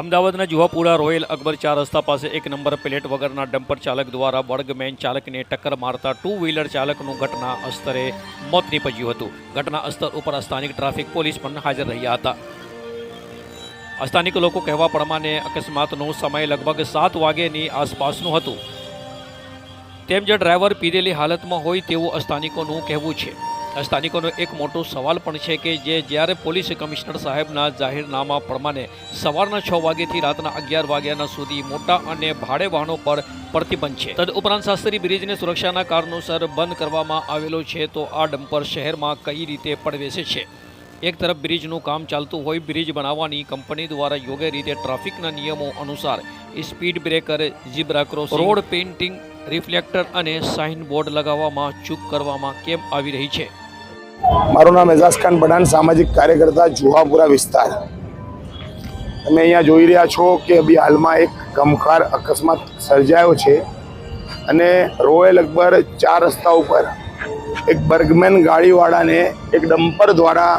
અમદાવાદના જુહાપુરા રોયલ અકબર 4 રસ્તા પાસે એક નંબર પ્લેટ વગરના ડમ્પર ચાલક દ્વારા બર્ગમેન ચાલકને ટક્કર મારતા ટુ વ્હીલર ચાલકનું ઘટના સ્થળે મોત નીપજ્યું હતું। ઘટના સ્થળ ઉપર સ્થાનિક ટ્રાફિક પોલીસ પણ હાજર રહ્યા હતા। સ્થાનિક લોકો કહેવા પ્રમાણે અકસ્માતનો સમય લગભગ 7 વાગ્યાની આસપાસનું હતું। તેમ જે ડ્રાઈવર પીધેલી હાલતમાં હોય તેવું સ્થાનિકોનું કહેવું છે। સ્થાનિકોનો એક મોટો સવાલ પણ છે કે જ્યારે પોલીસ કમિશનર સાહેબના જાહેરનામા પ્રમાણે સવારના 6 વાગ્યાથી રાતના 11 વાગ્યા સુધી મોટા અને ભારે વાહનો પર પ્રતિબંધ છે। તદુપરાંત શાસ્ત્રી બ્રિજને સુરક્ષાના કારણોસર બંધ કરવામાં આવેલો છે, તો આ ડમ્પર શહેરમાં કઈ રીતે પ્રવેશે છે? એક તરફ બ્રિજનું કામ ચાલતું હોય, બ્રિજ બનાવવાની કંપની દ્વારા યોગ્ય રીતે ટ્રાફિકના નિયમો અનુસાર speed breaker, zebra crossing, road painting, reflector અને સાઇન બોર્ડ લગાવવામાં ચૂક કરવામાં કેમ આવી રહી છે? મારું નામ એઝાઝ ખાન પઠાણ, સામાજિક કાર્યકર્તા, જુહાપુરા વિસ્તાર। તમે અહીંયા જોઈ રહ્યા છો કે અભી હાલમાં એક ગમખાર અકસ્માત સર્જાયો છે અને રોયલ અકબર 4 રસ્તા ઉપર એક બર્ગમેન ગાડીવાળાને એક ડમ્પર દ્વારા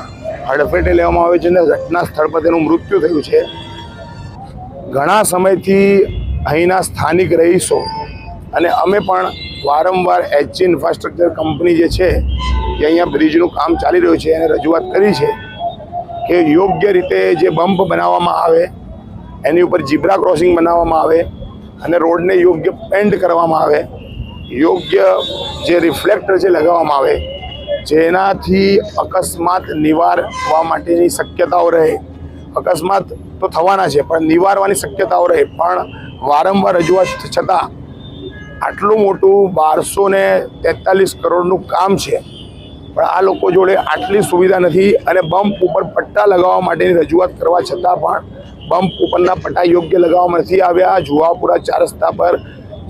હડફેટે લેવામાં આવે છે અને ઘટના સ્થળ પર તેનું મૃત્યુ થયું છે। ઘણા સમયથી અહીંના સ્થાનિક રહીશો અને અમે પણ વારંવાર એચજી ઇન્ફ્રાસ્ટ્રક્ચર કંપની જે છે કે અહીંયા બ્રિજનું કામ ચાલી રહ્યું છે એને રજૂઆત કરી છે કે યોગ્ય રીતે જે બમ્પ બનાવવામાં આવે, એની ઉપર ઝીબ્રા ક્રોસિંગ બનાવવામાં આવે અને રોડને યોગ્ય પેન્ટ કરવામાં આવે, યોગ્ય જે રિફ્લેક્ટર છે લગાવવામાં આવે, જેનાથી અકસ્માત નિવારવા માટેની શક્યતાઓ રહે। અકસ્માત તો થવાના છે પણ નિવારવાની શક્યતાઓ રહે, પણ વારંવાર રજૂઆત છતાં આટલું મોટું 1243 કરોડનું કામ છે પણ આ લોકો જોડે આટલી સુવિધા નથી અને બમ્પ ઉપર પટ્ટા લગાવવા માટેની રજૂઆત કરવા છતાં પણ બમ્પ ઉપરના પટ્ટા યોગ્ય લગાવવામાં નથી આવ્યા। જુહાપુરા 4 રસ્તા પર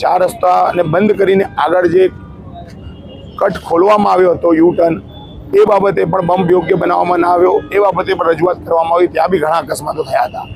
4 રસ્તાને બંધ કરીને આગળ જે કટ ખોલવામાં આવ્યો હતો યુ-ટર્ન, એ બાબતે પણ બમ્પ યોગ્ય બનાવવામાં ના આવ્યો, એ બાબતે પણ રજૂઆત કરવામાં આવી। ત્યાં બી ઘણા અકસ્માતો થયા હતા।